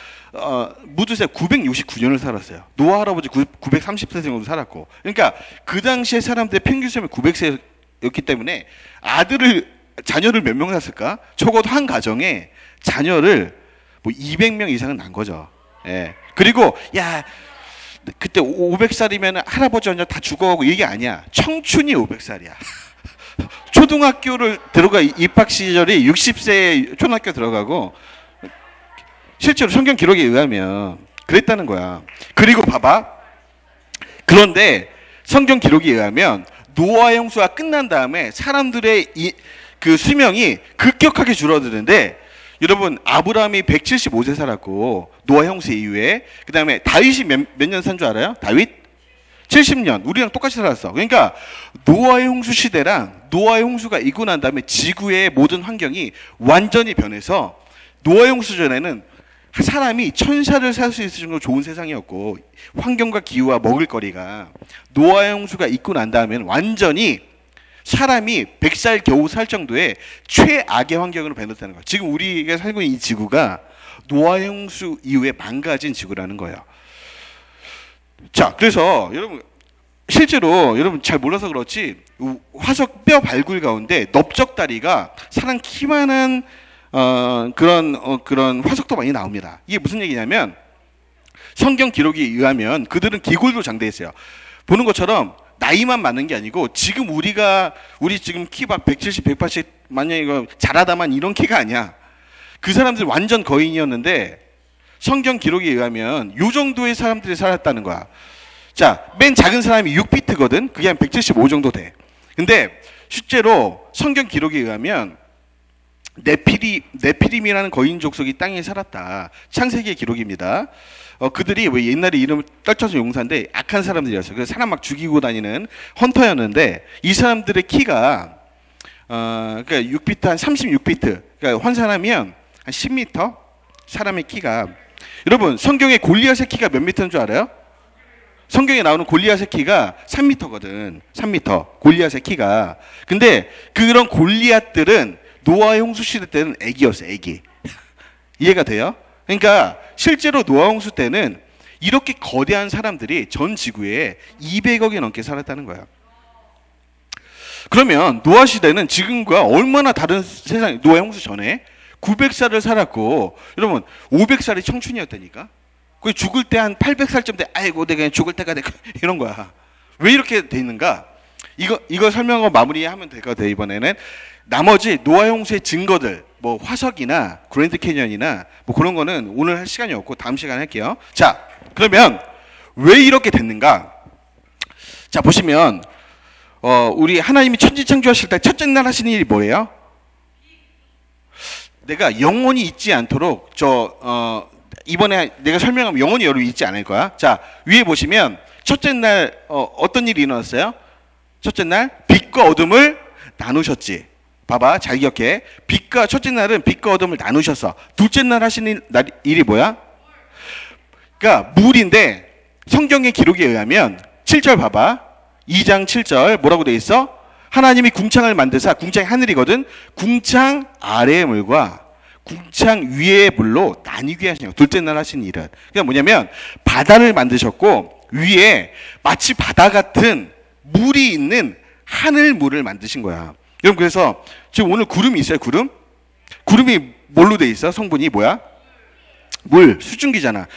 무두셀라 969년을 살았어요. 노아 할아버지 930세 정도 살았고. 그러니까 그 당시에 사람들의 평균 수명이 900세였기 때문에 자녀를 몇 명 낳았을까? 적어도 한 가정에 자녀를 뭐 200명 이상은 난 거죠. 예. 그리고 야, 그때 500살이면 할아버지 언제 다 죽어가고 이게 아니야. 청춘이 500살이야. 초등학교를 입학 시절이 60세에 초등학교 들어가고, 실제로 성경 기록에 의하면 그랬다는 거야. 그리고 봐봐. 그런데 성경 기록에 의하면 노아의 홍수가 끝난 다음에 사람들의 그 수명이 급격하게 줄어드는데, 여러분 아브라함이 175세 살았고 노아 홍수 이후에, 그 다음에 다윗이 몇 년 산 줄 알아요? 다윗 70년. 우리랑 똑같이 살았어. 그러니까 노아의 홍수 시대랑 노아의 홍수가 있고 난 다음에 지구의 모든 환경이 완전히 변해서, 노아의 홍수 전에는 사람이 천사를 살 수 있을 정도로 좋은 세상이었고, 환경과 기후와 먹을거리가, 노아의 홍수가 있고 난 다음에는 완전히 사람이 100살 겨우 살 정도의 최악의 환경으로 변했다는 거예요. 지금 우리가 살고 있는 이 지구가 노아의 홍수 이후에 망가진 지구라는 거예요. 자, 그래서 여러분 실제로 여러분 잘 몰라서 그렇지, 화석 뼈 발굴 가운데 넓적다리가 사람 키만한 그런 화석도 많이 나옵니다. 이게 무슨 얘기냐면, 성경 기록에 의하면 그들은 기골도 장대했어요. 보는 것처럼 나이만 많은 게 아니고, 지금 우리 지금 키 막 170, 180, 만약에 이거 잘하다만 이런 키가 아니야. 그 사람들 완전 거인이었는데 성경 기록에 의하면 요 정도의 사람들이 살았다는 거야. 자, 맨 작은 사람이 6피트거든. 그게 한 175 정도 돼. 근데 실제로 성경 기록에 의하면 네피림이라는 거인 족속이 땅에 살았다. 창세기의 기록입니다. 그들이 왜 옛날에 이름을 떨쳐서 용사인데 악한 사람들이었어요. 그래서 사람 막 죽이고 다니는 헌터였는데, 이 사람들의 키가 그러니까 6피트, 한 36피트. 그러니까 환산하면 한 10m? 사람의 키가. 여러분 성경에 골리앗의 키가 몇 미터인 줄 알아요? 성경에 나오는 골리앗의 키가 3m거든. 3m. 골리앗의 키가. 근데 그런 골리앗들은 노아의 홍수 시대 때는 애기였어요. 애기. 이해가 돼요? 그러니까 실제로 노아 홍수 때는 이렇게 거대한 사람들이 전 지구에 200억이 넘게 살았다는 거야. 그러면 노아 시대는 지금과 얼마나 다른 세상, 노아 홍수 전에 900살을 살았고, 여러분 500살이 청춘이었다니까. 그 죽을 때 한 800살쯤 돼. 아이고 내가 그냥 죽을 때가 되고 이런 거야. 왜 이렇게 돼 있는가? 이거 설명하고 마무리하면 될 것 같아요. 이번에는 나머지 노아 홍수의 증거들, 뭐 화석이나 그랜드 캐니언이나 뭐 그런 거는 오늘 할 시간이 없고 다음 시간에 할게요. 자, 그러면 왜 이렇게 됐는가? 자, 보시면 우리 하나님이 천지 창조하실 때 첫째 날 하신 일이 뭐예요? 내가 영원히 잊지 않도록 이번에 내가 설명하면 영원히 여러분 잊지 않을 거야. 자, 위에 보시면 첫째 날 어떤 일이 일어났어요? 첫째 날 빛과 어둠을 나누셨지. 봐봐, 잘 기억해. 첫째 날은 빛과 어둠을 나누셨어. 둘째 날 하신 일이 뭐야? 그러니까 물인데 성경의 기록에 의하면 7절 봐봐. 2장 7절 뭐라고 돼 있어? 하나님이 궁창을 만드사, 궁창이 하늘이거든. 궁창 아래의 물과 궁창 위의 물로 나뉘게 하신 거. 둘째 날 하신 일은. 그러니까 뭐냐면 바다를 만드셨고 위에 마치 바다 같은 물이 있는 하늘 물을 만드신 거야. 여러분, 그래서 지금 오늘 구름이 있어요. 구름이 뭘로 돼 있어? 성분이 뭐야? 물, 수증기잖아.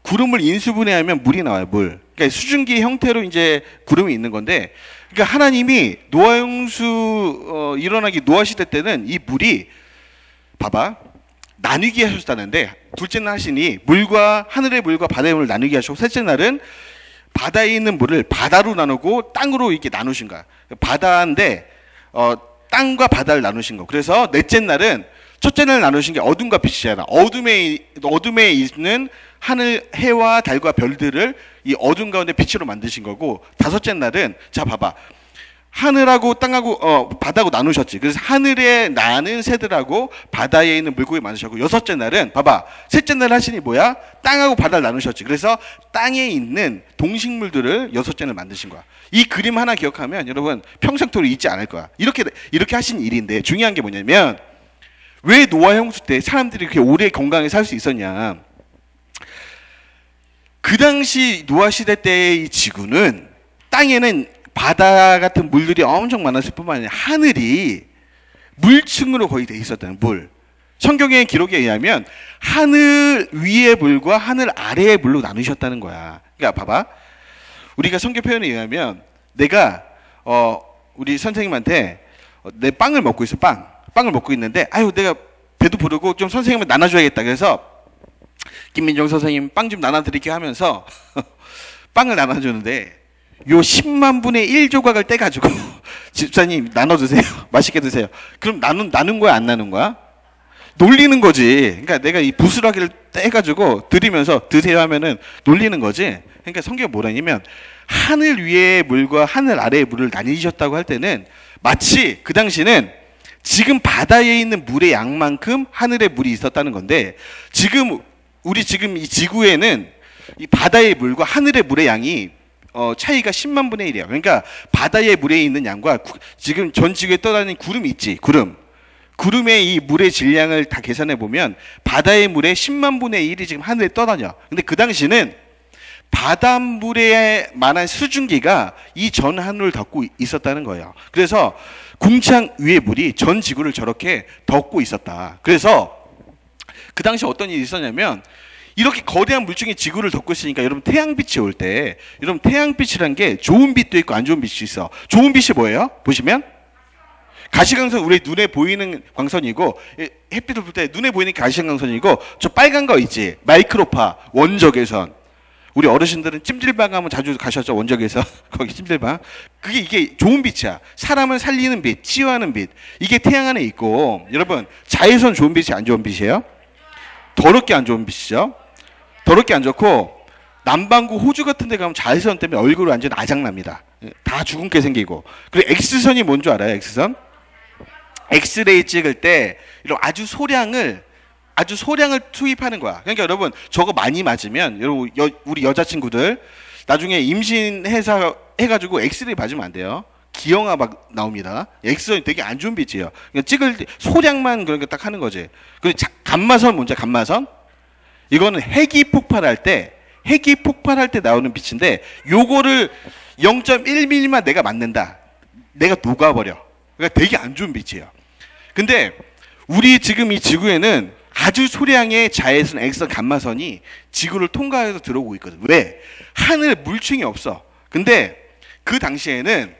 구름을 인수분해하면 물이 나와요. 물. 그러니까 수증기 형태로 이제 구름이 있는 건데, 그러니까 하나님이 노아 홍수 노아 시대 때는 이 물이 봐봐, 나뉘게 하셨다는데, 둘째 날 하시니 물과 하늘의 물과 바다의 물을 나누게 하시고, 셋째 날은 바다에 있는 물을 바다로 나누고 땅으로 이렇게 나누신 거야. 바다인데 땅과 바다를 나누신 거. 그래서 넷째 날은, 첫째 날 나누신 게 어둠과 빛이잖아. 어둠에 있는 하늘, 해와 달과 별들을 이 어둠 가운데 빛으로 만드신 거고, 다섯째 날은, 자 봐봐, 하늘하고 땅하고 바다하고 나누셨지. 그래서 하늘에 나는 새들하고 바다에 있는 물고기 만드셨고, 여섯째 날은 봐봐, 셋째 날 하시니 뭐야? 땅하고 바다를 나누셨지. 그래서 땅에 있는 동식물들을 여섯째 날 만드신 거야. 이 그림 하나 기억하면 여러분 평생토록 잊지 않을 거야. 이렇게 하신 일인데, 중요한 게 뭐냐면, 왜 노아 홍수 때 사람들이 그렇게 오래 건강하게 살 수 있었냐? 그 당시 노아 시대 때의 이 지구는, 땅에는 바다 같은 물들이 엄청 많았을 뿐만 아니라 하늘이 물층으로 거의 돼 있었다는 물. 성경의 기록에 의하면 하늘 위의 물과 하늘 아래의 물로 나누셨다는 거야. 그러니까 봐봐, 우리가 성경 표현에 의하면 내가 우리 선생님한테 내 빵을 먹고 있어. 빵을 먹고 있는데, 아유 내가 배도 부르고 좀 선생님한테 나눠줘야겠다. 그래서 김민정 선생님 빵 좀 나눠드릴게 하면서 빵을 나눠주는데, 요 10만 분의 1 조각을 떼가지고 집사님 나눠주세요. 맛있게 드세요. 그럼 나눈 거야, 안 나눈 거야? 놀리는 거지. 그러니까 내가 이 부스러기를 떼가지고 드리면서 드세요 하면은 놀리는 거지. 그러니까 성경이 뭐라냐면, 하늘 위의 물과 하늘 아래의 물을 나뉘셨다고 할 때는 마치 그 당시는 지금 바다에 있는 물의 양만큼 하늘의 물이 있었다는 건데, 지금 이 지구에는 이 바다의 물과 하늘의 물의 양이 차이가 10만 분의 1이야. 그러니까 바다의 물에 있는 양과 지금 전 지구에 떠다니는 구름이 있지. 구름의 이 물의 질량을 다 계산해 보면 바다의 물의 10만 분의 1이 지금 하늘에 떠다녀. 근데 그 당시는 바닷물에 만한 수증기가 이 전 하늘을 덮고 있었다는 거예요. 그래서 궁창 위의 물이 전 지구를 저렇게 덮고 있었다. 그래서 그 당시 어떤 일이 있었냐면, 이렇게 거대한 물중이 지구를 덮고 있으니까 여러분 태양빛이 올 때, 여러분 태양빛이란 게 좋은 빛도 있고 안 좋은 빛이 있어. 좋은 빛이 뭐예요? 보시면 가시광선, 우리 눈에 보이는 광선이고, 햇빛을 볼 때 눈에 보이는 가시광선이고, 저 빨간 거 있지, 마이크로파, 원적외선. 우리 어르신들은 찜질방 가면 자주 가셨죠? 원적외선. 거기 찜질방. 이게 좋은 빛이야. 사람을 살리는 빛, 치유하는 빛. 이게 태양 안에 있고, 여러분 자외선 좋은 빛이 안 좋은 빛이에요? 더럽게 안 좋은 빛이죠. 더럽게 안 좋고, 남반구 호주 같은 데 가면 자외선 때문에 얼굴이 완전 아작납니다. 다 주근깨 생기고. 그리고 X선이 뭔 줄 알아요? X선? 엑스레이 찍을 때 이런 아주 소량을 투입하는 거야. 그러니까 여러분 저거 많이 맞으면, 여러분 우리 여자친구들 나중에 임신해서 해가지고 엑스레이 맞으면 안 돼요. 기형아 막 나옵니다. X선이 되게 안 좋은 빛이에요. 그러니까 찍을 때 소량만 그런 거 딱 하는 거지. 그리고 감마선 뭔지 알아? 감마선? 이거는 핵이 폭발할 때 나오는 빛인데, 요거를 0.1mm만 내가 맞는다. 내가 녹아버려. 그러니까 되게 안 좋은 빛이에요. 근데 우리 지금 이 지구에는 아주 소량의 자외선 X선 감마선이 지구를 통과해서 들어오고 있거든. 왜? 하늘에 물층이 없어. 근데 그 당시에는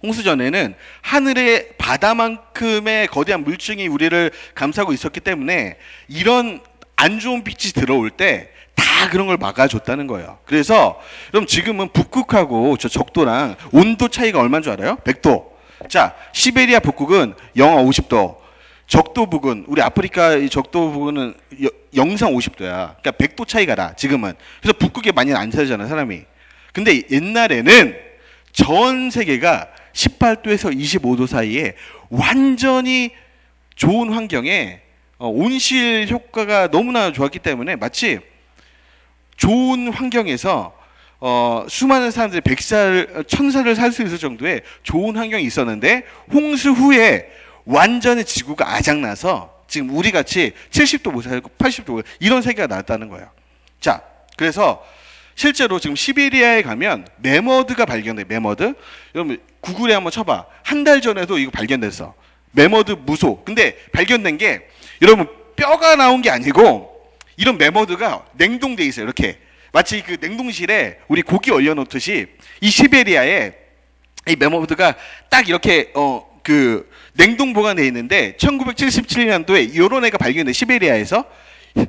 홍수 전에는 하늘의 바다만큼의 거대한 물증이 우리를 감싸고 있었기 때문에 이런 안 좋은 빛이 들어올 때 다 그런 걸 막아줬다는 거예요. 그래서 그럼 지금은 북극하고 저 적도랑 온도 차이가 얼마인 줄 알아요? 100도. 자, 시베리아 북극은 영하 50도. 적도 부근, 우리 아프리카 이 적도 부근은 영상 50도야. 그러니까 100도 차이가 나, 지금은. 그래서 북극에 많이 안 살잖아, 사람이. 근데 옛날에는 전 세계가 18도에서 25도 사이에 완전히 좋은 환경에 온실 효과가 너무나 좋았기 때문에 마치 좋은 환경에서 수많은 사람들이 100살, 1000살을 살 수 있을 정도의 좋은 환경이 있었는데 홍수 후에 완전히 지구가 아작나서 지금 우리 같이 70도 못 살고 80도 이런 세계가 나왔다는 거예요. 자, 그래서 실제로 지금 시베리아에 가면 매머드가 발견돼. 매머드. 여러분 구글에 한번 쳐봐. 한 달 전에도 이거 발견됐어. 매머드 무소. 근데 발견된 게 여러분 뼈가 나온 게 아니고 이런 매머드가 냉동돼 있어요. 이렇게 마치 그 냉동실에 우리 고기 얼려놓듯이 이 시베리아에 이 매머드가 딱 이렇게 그 냉동 보관돼 있는데 1977년도에 이런 애가 발견돼. 시베리아에서.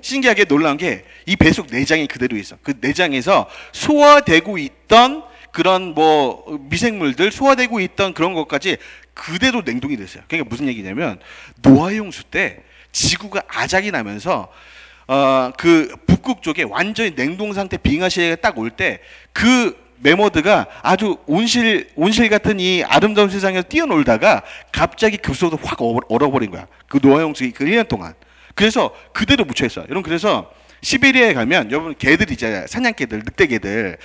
신기하게 놀라운 게 이 뱃속 내장이 그대로 있어. 그 내장에서 소화되고 있던 그런 뭐 미생물들 소화되고 있던 그런 것까지 그대로 냉동이 됐어요. 그러니까 무슨 얘기냐면 노아의 홍수 때 지구가 아작이 나면서 그 북극 쪽에 완전히 냉동 상태 빙하 시대가 딱 올 때 그 매머드가 아주 온실 같은 이 아름다운 세상에서 뛰어놀다가 갑자기 급속도로 확 얼어버린 거야. 그 노아의 홍수 그 1년 동안. 그래서 그대로 묻혀 있어. 여러분 그래서 시베리아에 가면 여러분 개들 있잖아요. 사냥개들, 늑대개들.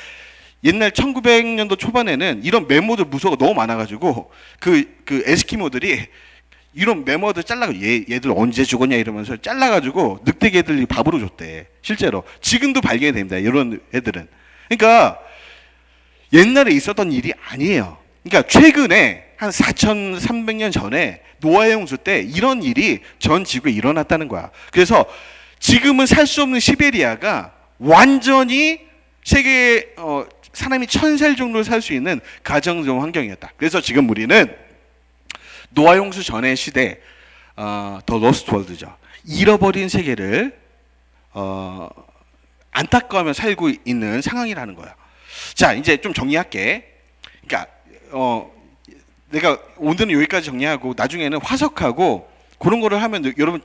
옛날 1900년도 초반에는 이런 매머드 무소가 너무 많아가지고 그 에스키모들이 이런 매머드 잘라가 얘들 언제 죽었냐 이러면서 잘라가지고 늑대개들이 밥으로 줬대. 실제로 지금도 발견이 됩니다. 이런 애들은. 그러니까 옛날에 있었던 일이 아니에요. 그러니까 최근에 한 4,300년 전에 노아의 홍수 때 이런 일이 전 지구에 일어났다는 거야. 그래서 지금은 살 수 없는 시베리아가 완전히 세계에 사람이 1000살 정도 살 수 있는 가정적 환경이었다. 그래서 지금 우리는 노아의 홍수 전의 시대, 더 로스트 월드죠. 잃어버린 세계를 안타까워하며 살고 있는 상황이라는 거야. 자, 이제 좀 정리할게. 그러니까 내가 오늘은 여기까지 정리하고 나중에는 화석하고 그런 거를 하면 여러분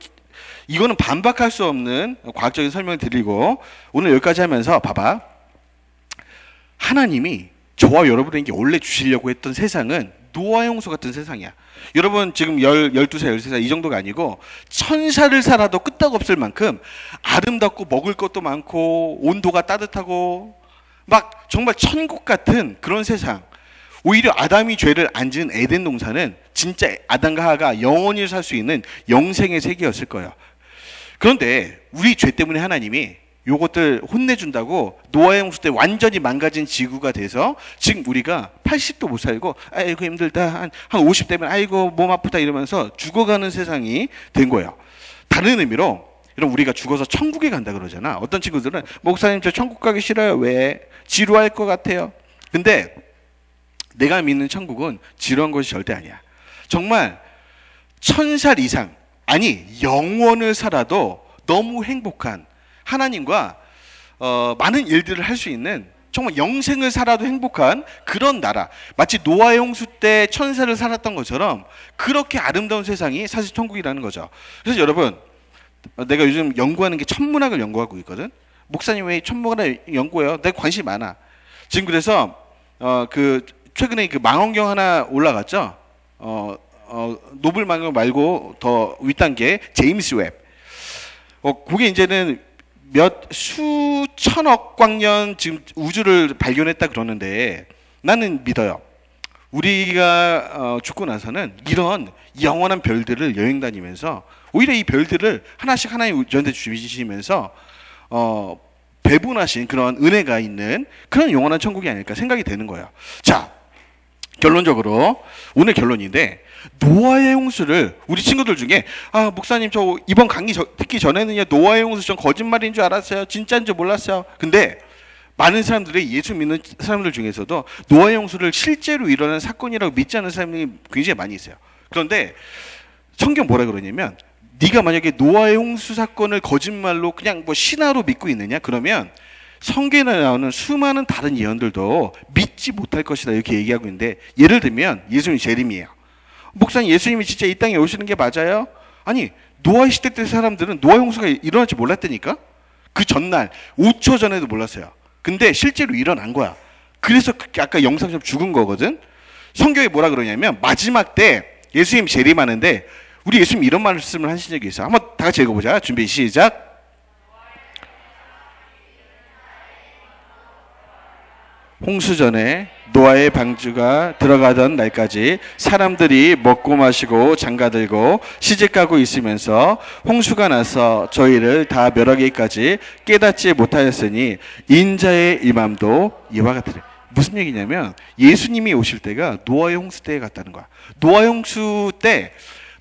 이거는 반박할 수 없는 과학적인 설명을 드리고 오늘 여기까지 하면서 봐봐. 하나님이 저와 여러분에게 원래 주시려고 했던 세상은 노아의 홍수 같은 세상이야. 여러분 지금 12살, 13살 이 정도가 아니고 1000살을 살아도 끄떡없을 만큼 아름답고 먹을 것도 많고 온도가 따뜻하고 막 정말 천국 같은 그런 세상. 오히려 아담이 죄를 안 지은 에덴 동산은 진짜 아담과 하와가 영원히 살 수 있는 영생의 세계였을 거예요. 그런데 우리 죄 때문에 하나님이 요것들 혼내준다고 노아의 홍수 때 완전히 망가진 지구가 돼서 지금 우리가 80도 못 살고 아이고 힘들다 한 50대면 아이고 몸 아프다 이러면서 죽어가는 세상이 된 거예요. 다른 의미로 이런 우리가 죽어서 천국에 간다 그러잖아. 어떤 친구들은 목사님 저 천국 가기 싫어요. 왜? 지루할 것 같아요. 근데 내가 믿는 천국은 지루한 것이 절대 아니야. 정말 1000살 이상 아니 영원을 살아도 너무 행복한 하나님과 많은 일들을 할 수 있는 정말 영생을 살아도 행복한 그런 나라. 마치 노아의 홍수 때 1000살을 살았던 것처럼 그렇게 아름다운 세상이 사실 천국이라는 거죠. 그래서 여러분 내가 요즘 연구하는 게 천문학을 연구하고 있거든. 목사님 왜 천문학을 연구해요? 내가 관심이 많아. 지금 그래서 최근에 그 망원경 하나 올라갔죠. 노블 망원경 말고 더 윗단계 제임스 웹. 그게 이제는 수천억 광년 지금 우주를 발견했다 그러는데 나는 믿어요. 우리가 죽고 나서는 이런 영원한 별들을 여행 다니면서 오히려 이 별들을 하나씩 하나님 저한테 주시면서 배분하신 그런 은혜가 있는 그런 영원한 천국이 아닐까 생각이 되는 거예요. 자, 결론적으로 오늘 결론인데 노아의 홍수를 우리 친구들 중에 목사님 저 이번 강의 듣기 전에는요 노아의 홍수 전 거짓말인 줄 알았어요. 진짜인 줄 몰랐어요. 근데 많은 사람들이 예수 믿는 사람들 중에서도 노아의 홍수를 실제로 일어난 사건이라고 믿지 않는 사람이 굉장히 많이 있어요. 그런데 성경 뭐라 그러냐면 네가 만약에 노아의 홍수 사건을 거짓말로 그냥 뭐 신화로 믿고 있느냐? 그러면 성경에 나오는 수많은 다른 예언들도 믿지 못할 것이다 이렇게 얘기하고 있는데, 예를 들면 예수님 재림이에요. 목사님, 예수님이 진짜 이 땅에 오시는 게 맞아요? 아니, 노아 시대 때 사람들은 노아 홍수가 일어날 줄 몰랐다니까? 그 전날 5초 전에도 몰랐어요. 근데 실제로 일어난 거야. 그래서 아까 영상처럼 죽은 거거든. 성경에 뭐라 그러냐면 마지막 때 예수님 재림하는데, 우리 예수님 이런 말씀을 하신 적이 있어요. 한번 다 같이 읽어보자. 준비 시작. 홍수 전에 노아의 방주가 들어가던 날까지 사람들이 먹고 마시고 장가들고 시집가고 있으면서 홍수가 나서 저희를 다 멸하기까지 깨닫지 못하였으니 인자의 임함도 이와 같으리. 무슨 얘기냐면 예수님이 오실 때가 노아의 홍수 때에 같다는 거야. 노아의 홍수 때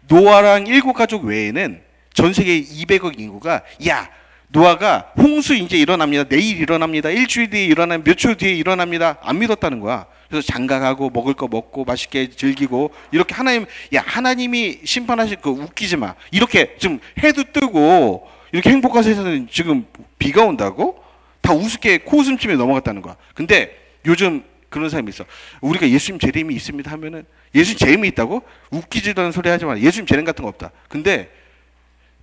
노아랑 7가족 외에는 전 세계 200억 인구가 야, 노아가 홍수 이제 일어납니다. 내일 일어납니다. 일주일 뒤에 일어나면 몇 초 뒤에 일어납니다. 안 믿었다는 거야. 그래서 장가가고 먹을 거 먹고 맛있게 즐기고 이렇게 하나님이 심판하실 거 웃기지 마. 이렇게 좀 해도 뜨고 이렇게 행복한 세상에 지금 비가 온다고? 다 우습게 코웃음침에 넘어갔다는 거야. 근데 요즘 그런 사람이 있어. 우리가 예수님 재림이 있습니다 하면은 예수님 재림이 있다고? 웃기지도 않은 소리 하지 마. 예수님 재림 같은 거 없다. 근데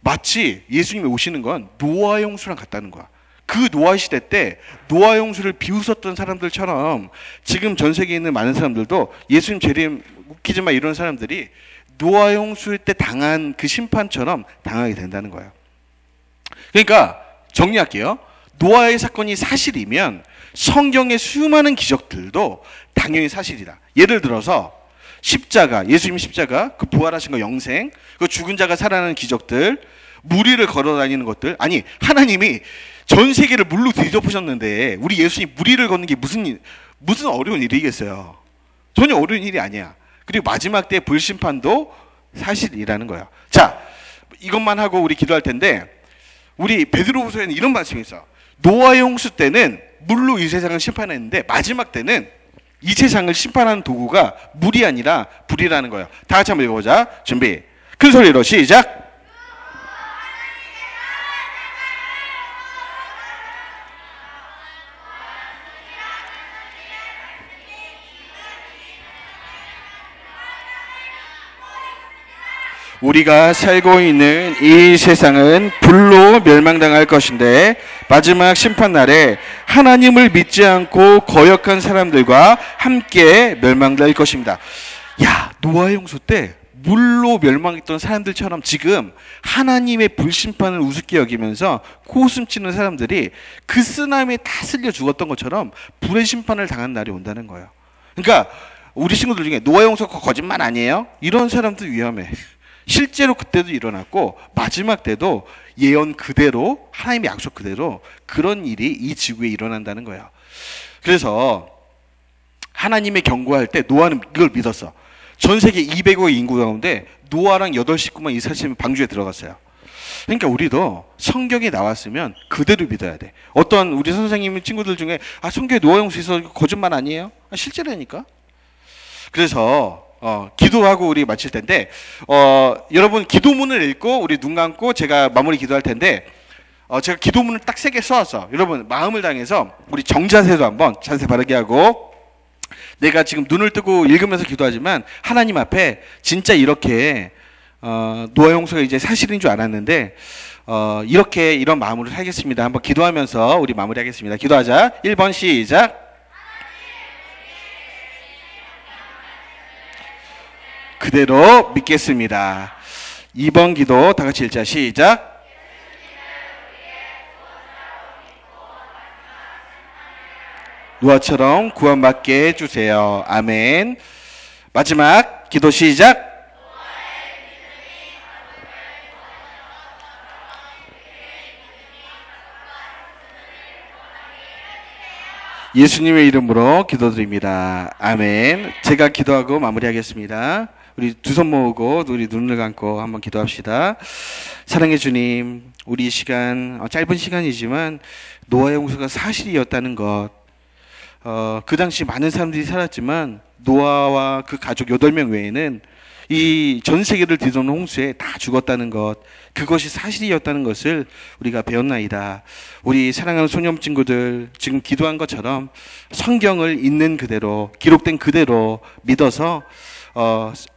마치 예수님이 오시는 건 노아의 홍수랑 같다는 거야. 그 노아 시대 때 노아의 홍수를 비웃었던 사람들처럼 지금 전 세계에 있는 많은 사람들도 예수님 재림 웃기지 마 이런 사람들이 노아의 홍수 때 당한 그 심판처럼 당하게 된다는 거예요. 그러니까 정리할게요. 노아의 사건이 사실이면 성경의 수많은 기적들도 당연히 사실이다. 예를 들어서 십자가, 예수님 십자가, 그 부활하신 거 영생, 그 죽은 자가 살아나는 기적들, 물 위를 걸어 다니는 것들. 아니, 하나님이 전 세계를 물로 뒤덮으셨는데 우리 예수님 물 위를 걷는 게 무슨 어려운 일이겠어요. 전혀 어려운 일이 아니야. 그리고 마지막 때 불심판도 사실이라는 거야. 자, 이것만 하고 우리 기도할 텐데, 우리 베드로후서에는 이런 말씀이 있어. 노아의 홍수 때는 물로 이 세상을 심판했는데 마지막 때는 이 세상을 심판하는 도구가 물이 아니라 불이라는 거예요. 다 같이 한번 읽어보자. 준비. 큰 소리로 시작. 우리가 살고 있는 이 세상은 불로 멸망당할 것인데 마지막 심판날에 하나님을 믿지 않고 거역한 사람들과 함께 멸망될 것입니다. 야, 노아의 홍수 때 물로 멸망했던 사람들처럼 지금 하나님의 불심판을 우습게 여기면서 코웃음 치는 사람들이 그 쓰나미에 다 쓸려 죽었던 것처럼 불의 심판을 당한 날이 온다는 거예요. 그러니까 우리 친구들 중에 노아의 홍수가 거짓말 아니에요? 이런 사람들 위험해. 실제로 그때도 일어났고 마지막 때도 예언 그대로, 하나님의 약속 그대로 그런 일이 이 지구에 일어난다는 거예요. 그래서 하나님의 경고할 때 노아는 이걸 믿었어. 전 세계 200억 인구 가운데 노아랑 8식구만 이스라엘 방주에 들어갔어요. 그러니까 우리도 성경에 나왔으면 그대로 믿어야 돼. 어떤 우리 선생님 친구들 중에 성경에 노아 홍수 있어 거짓말 아니에요? 실제라니까. 그래서 기도하고 우리 마칠 텐데, 여러분 기도문을 읽고 우리 눈 감고 제가 마무리 기도할 텐데, 제가 기도문을 딱 3개 써왔어. 여러분 마음을 당해서 우리 정자세도 한번 자세 바르게 하고, 내가 지금 눈을 뜨고 읽으면서 기도하지만 하나님 앞에 진짜 이렇게 노아의 홍수가 이제 사실인 줄 알았는데 이렇게 이런 마음으로 살겠습니다. 한번 기도하면서 우리 마무리하겠습니다. 기도하자. 1번 시작. 그대로 믿겠습니다. 2번 기도 다 같이 읽자. 시작. 노아처럼 구원받게 해주세요. 아멘. 마지막 기도 시작. 예수님의 이름으로 기도드립니다. 아멘. 제가 기도하고 마무리하겠습니다. 우리 두 손 모으고 우리 눈을 감고 한번 기도합시다. 사랑해 주님, 우리 시간 짧은 시간이지만 노아의 홍수가 사실이었다는 것, 그 당시 많은 사람들이 살았지만 노아와 그 가족 8명 외에는 이 전 세계를 뒤덮는 홍수에 다 죽었다는 것, 그것이 사실이었다는 것을 우리가 배웠나이다. 우리 사랑하는 소년 친구들, 지금 기도한 것처럼 성경을 있는 그대로, 기록된 그대로 믿어서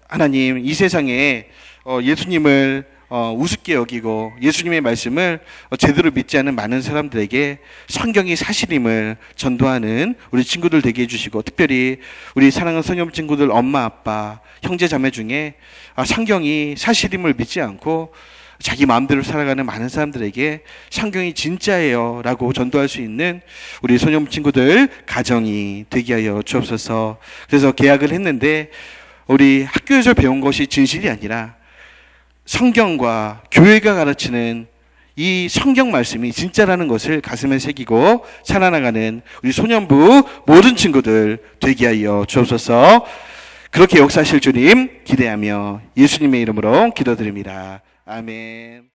하나님, 이 세상에 예수님을 우습게 여기고 예수님의 말씀을 제대로 믿지 않는 많은 사람들에게 성경이 사실임을 전도하는 우리 친구들 되게 해주시고, 특별히 우리 사랑하는 소년 친구들 엄마 아빠 형제 자매 중에 성경이 사실임을 믿지 않고 자기 마음대로 살아가는 많은 사람들에게 성경이 진짜예요 라고 전도할 수 있는 우리 소년 친구들 가정이 되게 하여 주옵소서. 그래서 계약을 했는데 우리 학교에서 배운 것이 진실이 아니라 성경과 교회가 가르치는 이 성경 말씀이 진짜라는 것을 가슴에 새기고 살아나가는 우리 소년부 모든 친구들 되게 하여 주옵소서. 그렇게 역사하실 주님 기대하며 예수님의 이름으로 기도드립니다. 아멘.